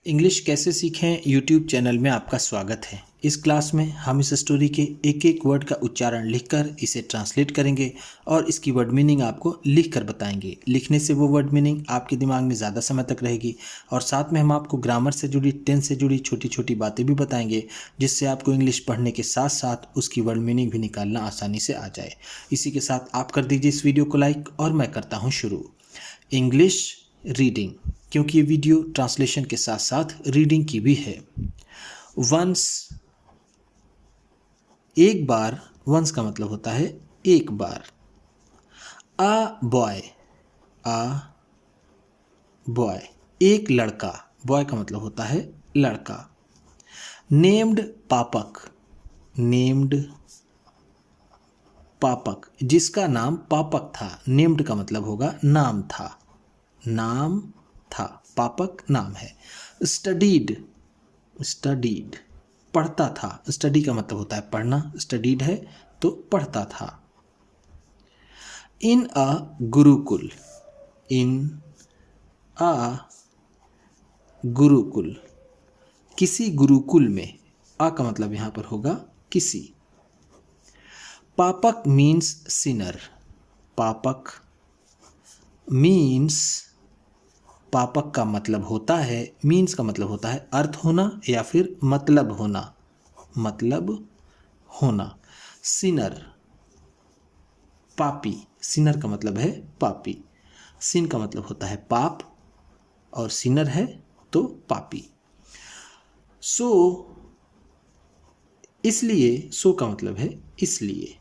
English कैसे सीखें YouTube channel में आपका स्वागत है। इस क्लास में हम इस स्टोरी के एक एक वर्ड का उच्चारण लिखकर इसे ट्रांसलेट करेंगे और इसकी वर्ड मीनिंग आपको लिख कर बताएंगे। लिखने से वो वर्ड मीनिंग आपके दिमाग में ज़्यादा समय तक रहेगी और साथ में हम आपको ग्रामर से जुड़ी, टेंस से जुड़ी छोटी छोटी बातें भी बताएंगे, जिससे आपको इंग्लिश पढ़ने के साथ साथ उसकी वर्ड मीनिंग भी निकालना आसानी से आ जाए। इसी के साथ आप कर दीजिए इस वीडियो को लाइक और मैं करता हूँ शुरू। इंग्लिश रीडिंग, क्योंकि ये वीडियो ट्रांसलेशन के साथ साथ रीडिंग की भी है। वंस, एक बार। वंस का मतलब होता है एक बार। अ बॉय, अ बॉय, एक लड़का। बॉय का मतलब होता है लड़का। नेम्ड पापक, नेम्ड पापक, जिसका नाम पापक था। नेम्ड का मतलब होगा नाम था, नाम था। पापक नाम है। स्टडीड, स्टडीड, पढ़ता था। स्टडी का मतलब होता है पढ़ना, स्टडीड है तो पढ़ता था। इन अ गुरुकुल, इन अ गुरुकुल, किसी गुरुकुल में। आ का मतलब यहाँ पर होगा किसी। पापक मीन्स सिनर, पापक मीन्स, पापक का मतलब होता है, मीन्स का मतलब होता है अर्थ होना या फिर मतलब होना, मतलब होना। सिनर, पापी। सिनर का मतलब है पापी। सिन का मतलब होता है पाप और सिनर है तो पापी। सो, इसलिए, सो का मतलब है इसलिए।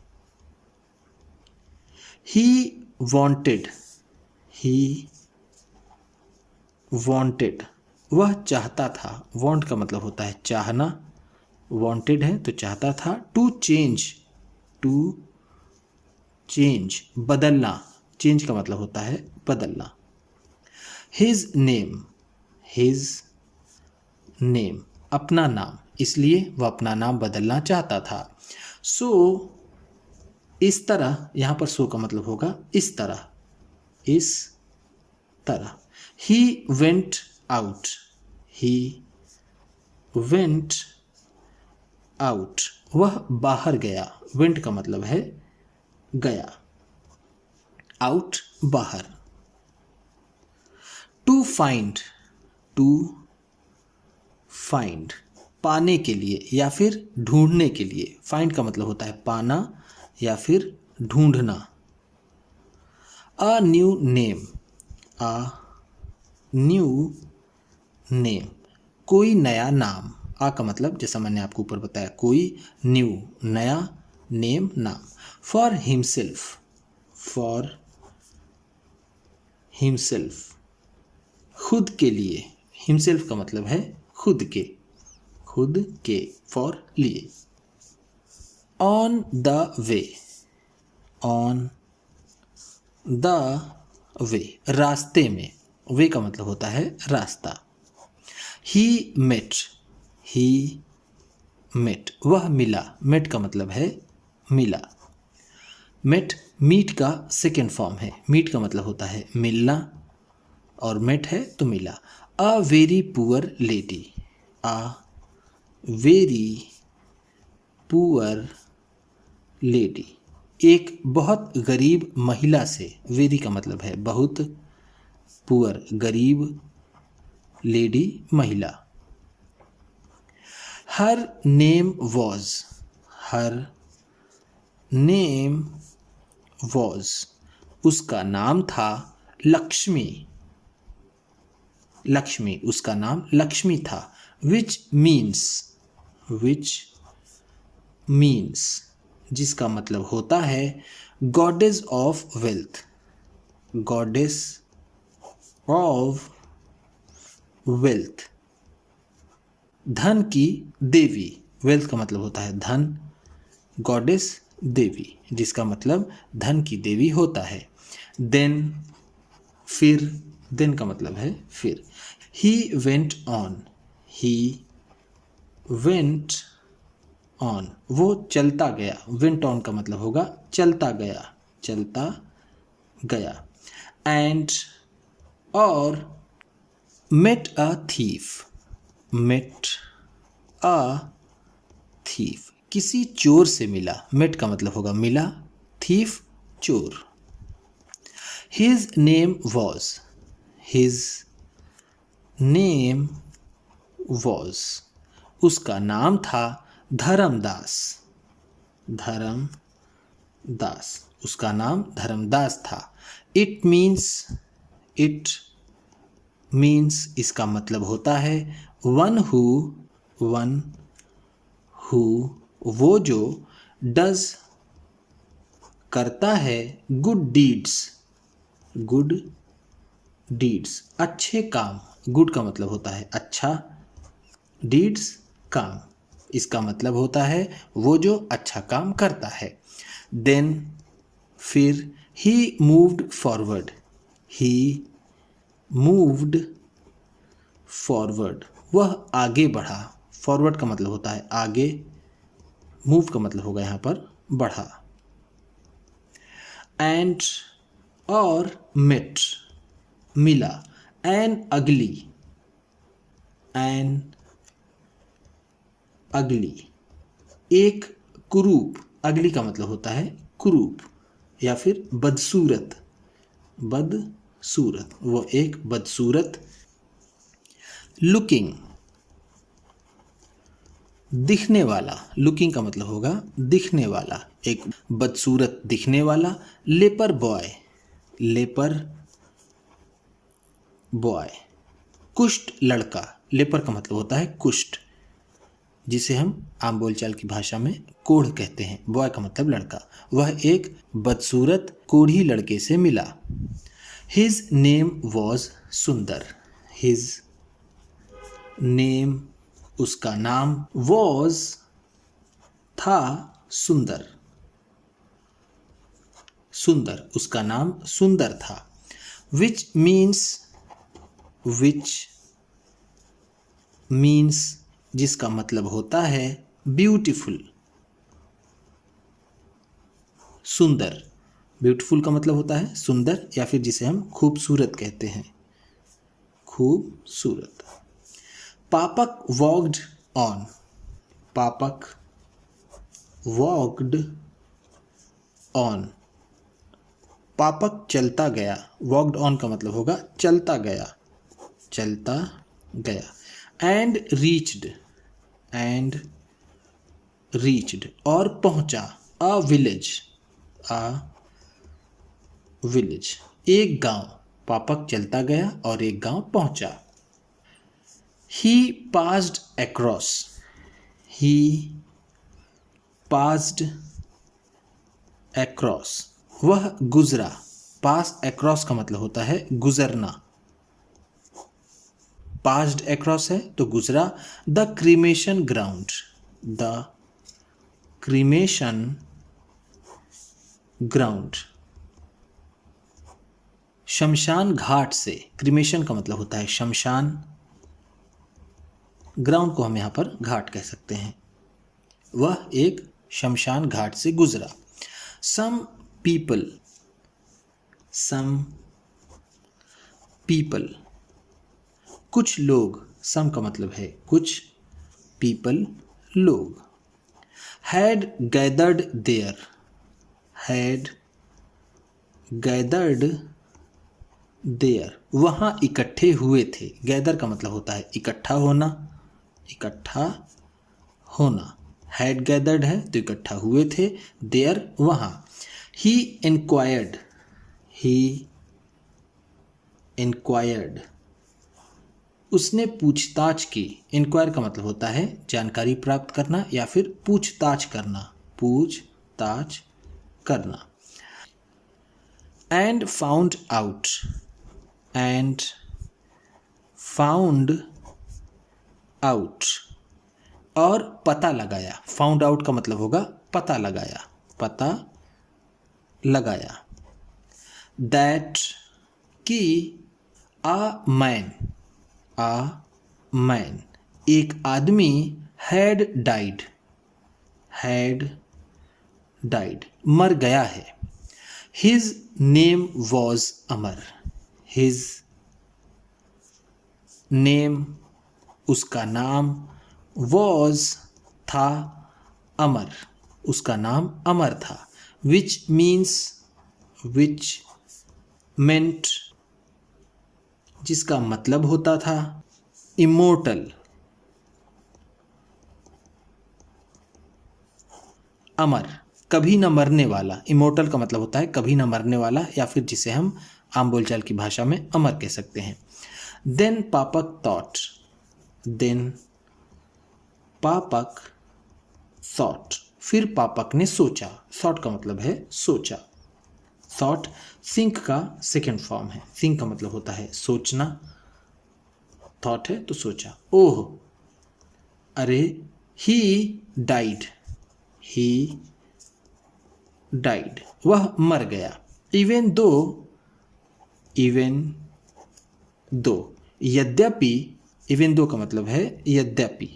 ही वॉन्टेड, ही वॉन्टेड, वह चाहता था। वॉन्ट का मतलब होता है चाहना, वॉन्टेड है तो चाहता था। टू चेंज, टू चेंज, बदलना। चेंज का मतलब होता है बदलना। हिज नेम, हिज नेम, अपना नाम, इसलिए वह अपना नाम बदलना चाहता था। सो, इस तरह, यहाँ पर सो का मतलब होगा इस तरह, इस तरह। He went out, he went out, वह बाहर गया। वेंट का मतलब है गया, आउट बाहर। टू फाइंड, टू फाइंड, पाने के लिए या फिर ढूंढने के लिए। फाइंड का मतलब होता है पाना या फिर ढूंढना। A new name, a new name, कोई नया नाम। आ का मतलब जैसा मैंने आपको ऊपर बताया, कोई, न्यू नया, नेम नाम। फॉर हिमसेल्फ, फॉर हिमसेल्फ, खुद के लिए। हिमसेल्फ का मतलब है खुद के, खुद के, फॉर लिए। On the way, on the way, रास्ते में। वे का मतलब होता है रास्ता। ही मेट, ही मेट, वह मिला। मेट का मतलब है मिला। मेट मीट का सेकेंड फॉर्म है। मीट का मतलब होता है मिलना और मेट है तो मिला। A very poor lady, a very poor lady, एक बहुत गरीब महिला से। वेरी का मतलब है बहुत, पुअर गरीब, लेडी महिला। Her name was, her name was, उसका नाम था लक्ष्मी। लक्ष्मी, उसका नाम लक्ष्मी था। विच मीन्स, विच मीन्स, जिसका मतलब होता है goddess of wealth, goddess of wealth, धन की देवी। वेल्थ का मतलब होता है धन, गॉडेस देवी, जिसका मतलब धन की देवी होता है। देन, फिर, देन का मतलब है फिर। He went on, he went on, वो चलता गया। वेंट ऑन का मतलब होगा चलता गया, चलता गया। एंड, और, met a thief, met a thief, किसी चोर से मिला। मेट का मतलब होगा मिला, थीफ चोर। His name was, his name was, उसका नाम था धर्मदास। धर्मदास, उसका नाम धर्मदास था। इट मीन्स, इसका मतलब होता है वन हु, वो जो, डज करता है, गुड डीड्स अच्छे काम। गुड का मतलब होता है अच्छा, डीड्स काम, इसका मतलब होता है वो जो अच्छा काम करता है। देन फिर, ही मूव्ड फॉरवर्ड, वह आगे बढ़ा। फॉरवर्ड का मतलब होता है आगे, मूव का मतलब होगा यहाँ पर बढ़ा। एंड और मेट मिला, एन अगली एक कुरूप। अगली का मतलब होता है कुरूप या फिर बदसूरत, वो एक बदसूरत। लुकिंग, दिखने वाला। लुकिंग का मतलब होगा दिखने वाला, एक बदसूरत दिखने वाला। लेपर बॉय, कुष्ठ लड़का। लेपर का मतलब होता है कुष्ठ, जिसे हम आम बोलचाल की भाषा में कोढ़ कहते हैं। बॉय का मतलब लड़का। वह एक बदसूरत कोढ़ी लड़के से मिला। हिज नेम वॉज सुंदर, हिज नेम, उसका नाम, वॉज था, सुंदर, उसका नाम सुंदर था। विच मीन्स, जिसका मतलब होता है ब्यूटीफुल, सुंदर। ब्यूटीफुल का मतलब होता है सुंदर या फिर जिसे हम खूबसूरत कहते हैं, खूबसूरत। पापक वॉक्ड ऑन, पापक वॉक्ड ऑन, पापक चलता गया। वॉक्ड ऑन का मतलब होगा चलता गया, एंड रीच्ड और पहुंचा। अ विलेज, एक गांव। पापक चलता गया और एक गांव पहुंचा। ही पास्ड अक्रॉस, वह गुजरा। पास अक्रॉस का मतलब होता है गुजरना, पास्ड अक्रॉस है तो गुजरा। द क्रीमेशन ग्राउंड, शमशान घाट से। क्रीमेशन का मतलब होता है शमशान, ग्राउंड को हम यहाँ पर घाट कह सकते हैं। वह एक शमशान घाट से गुजरा। सम पीपल, कुछ लोग। सम का मतलब है कुछ, पीपल लोग। हैड गैदर्ड देयर, वहाँ इकट्ठे हुए थे। गैदर का मतलब होता है इकट्ठा होना। हैड गैदर्ड है तो इकट्ठा हुए थे, देयर वहाँ। ही इंक्वायर्ड, उसने पूछताछ की। इंक्वायर का मतलब होता है जानकारी प्राप्त करना या फिर पूछताछ करना। एंड फाउंड आउट और पता लगाया। फाउंड आउट का मतलब होगा पता लगाया। दैट कि आ मैन एक आदमी हैड डाइड मर गया है। His name was Amar, his name, उसका नाम, वॉज था, अमर, उसका नाम अमर था, विच मेंट, जिसका मतलब होता था, इमोर्टल, अमर, कभी न मरने वाला। इमोर्टल का मतलब होता है कभी न मरने वाला, या फिर जिसे हम आम बोलचाल की भाषा में अमर कह सकते हैं। देन पापक थॉट, देन पापक थॉट, फिर पापक ने सोचा। थॉट का मतलब है सोचा। थॉट थिंक का सेकेंड फॉर्म है। थिंक का मतलब होता है सोचना, थॉट है तो सोचा। ओह, अरे, ही डाइड, वह मर गया। इवन दो, यद्यपि, इवन दो का मतलब है यद्यपि।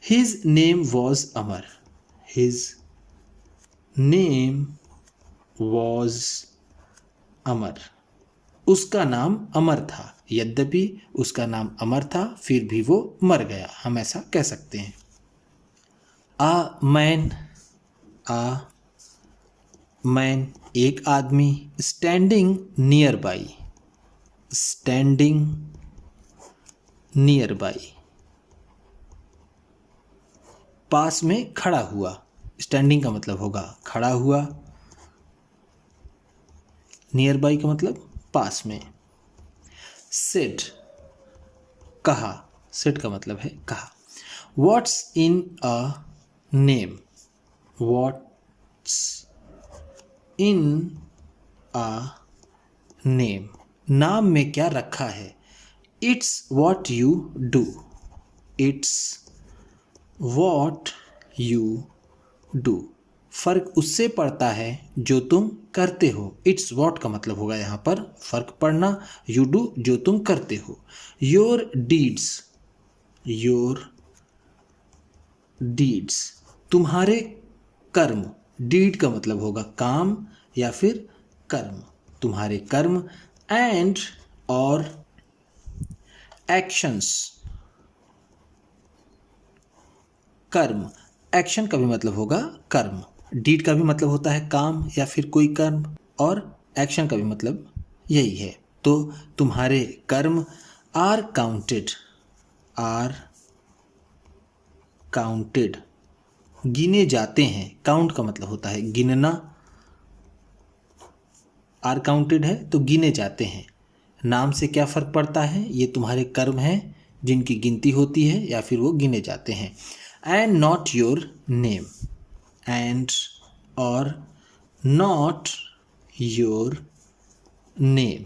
His name was Amar, his name was Amar, उसका नाम अमर था। यद्यपि उसका नाम अमर था, फिर भी वो मर गया, हम ऐसा कह सकते हैं। आ मैन, एक आदमी, स्टैंडिंग नियर बाई, पास में खड़ा हुआ। स्टैंडिंग का मतलब होगा खड़ा हुआ, नियर बाई का मतलब पास में। सेड, कहा, सेड का मतलब है कहा। What's in a name, what's in a name, नाम में क्या रखा है। It's what you do, it's what you do, फर्क उससे पड़ता है जो तुम करते हो। इट्स वॉट का मतलब होगा यहाँ पर फर्क पड़ना, यू डू जो तुम करते हो। योर डीड्स, तुम्हारे कर्म। डीड का मतलब होगा काम या फिर कर्म, तुम्हारे कर्म। एंड और एक्शंस, कर्म, एक्शन का भी मतलब होगा कर्म। डीड का भी मतलब होता है काम या फिर कोई कर्म, और एक्शन का भी मतलब यही है। तो तुम्हारे कर्म आर काउंटेड, गिने जाते हैं। काउंट का मतलब होता है गिनना, आर काउंटेड है तो गिने जाते हैं। नाम से क्या फ़र्क पड़ता है, ये तुम्हारे कर्म हैं जिनकी गिनती होती है या फिर वो गिने जाते हैं। And not your name, and और नॉट योर नेम,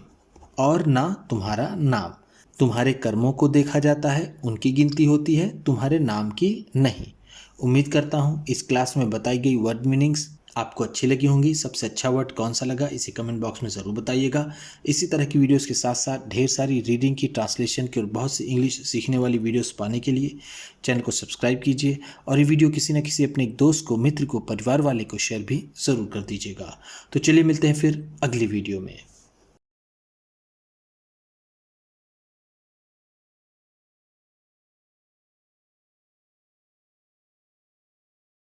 और ना तुम्हारा नाम। तुम्हारे कर्मों को देखा जाता है, उनकी गिनती होती है, तुम्हारे नाम की नहीं। उम्मीद करता हूँ इस क्लास में बताई गई वर्ड मीनिंग्स आपको अच्छी लगी होंगी। सबसे अच्छा वर्ड कौन सा लगा इसे कमेंट बॉक्स में ज़रूर बताइएगा। इसी तरह की वीडियोस के साथ साथ ढेर सारी रीडिंग की, ट्रांसलेशन की और बहुत सी इंग्लिश सीखने वाली वीडियोस पाने के लिए चैनल को सब्सक्राइब कीजिए, और ये वीडियो किसी न किसी अपने एक दोस्त को, मित्र को, परिवार वाले को शेयर भी ज़रूर कर दीजिएगा। तो चलिए मिलते हैं फिर अगली वीडियो में।